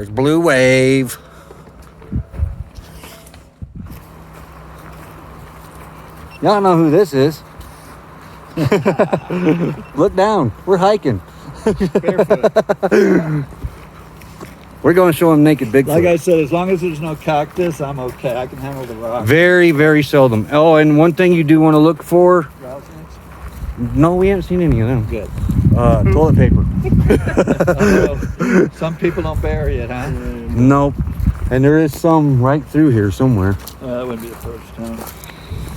There's BluWave. Y'all know who this is. Look down. We're hiking. Barefoot. We're going to show him naked Bigfoot. Like I said, as long as there's no cactus, I'm okay. I can handle the rock. Very, very seldom. Oh, and one thing you do want to look for. Rattlesnakes? No, we haven't seen any of them. Good. Toilet paper. Some people don't bury it, huh? Nope. And there is some right through here somewhere. That wouldn't be the first time.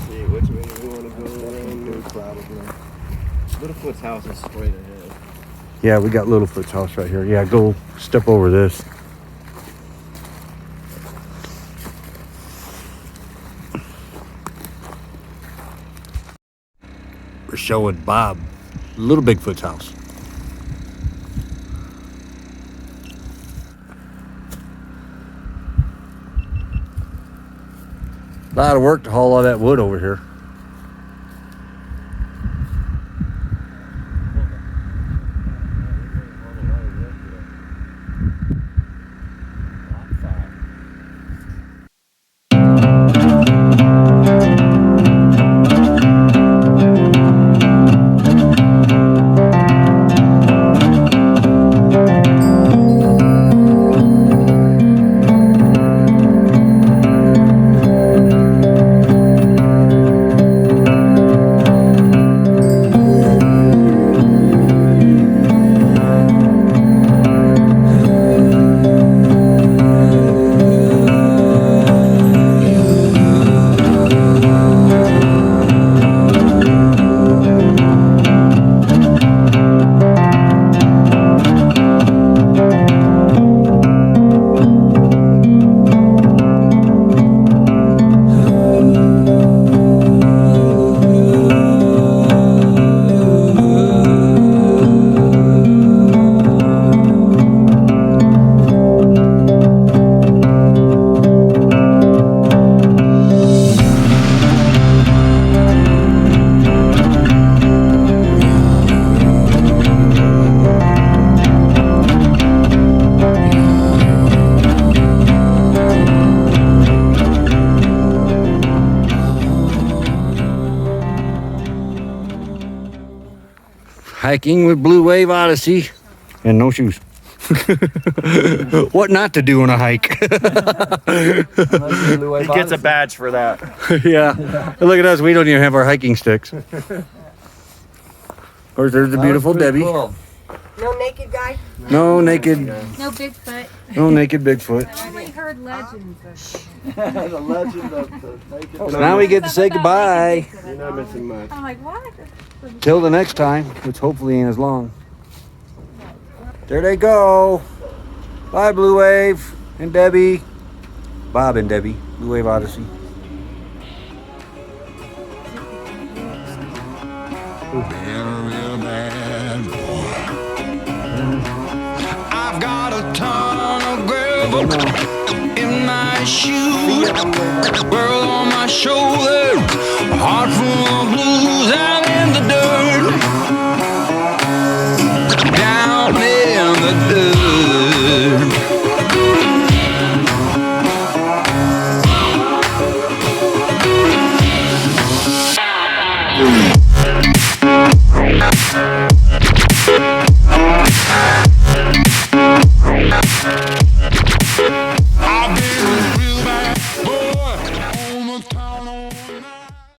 See which way we want to go around here, probably. Littlefoot's house is straight ahead. Yeah, we got Littlefoot's house right here. Yeah, go step over this. We're showing Bob Little Bigfoot's house. A lot of work to haul all that wood over here. Hiking with BluWave Odyssey and no shoes. What not to do on a hike? He Gets a badge for that. Yeah. Look at us. We don't even have our hiking sticks. Of course, there's the beautiful Debbie. Cool. No naked guy? No naked. No Bigfoot. No naked Bigfoot. I only heard legends of The legend of the naked. So now we get to say goodbye. You're not missing much. I'm like, what? Till the next time, which hopefully ain't as long. There they go. Bye, BluWave and Debbie. Bob and Debbie. BluWave Odyssey. I've got a ton of gravel in my shoes, world on my shoulder, a heart full of blues out in the dirt, down in the dirt.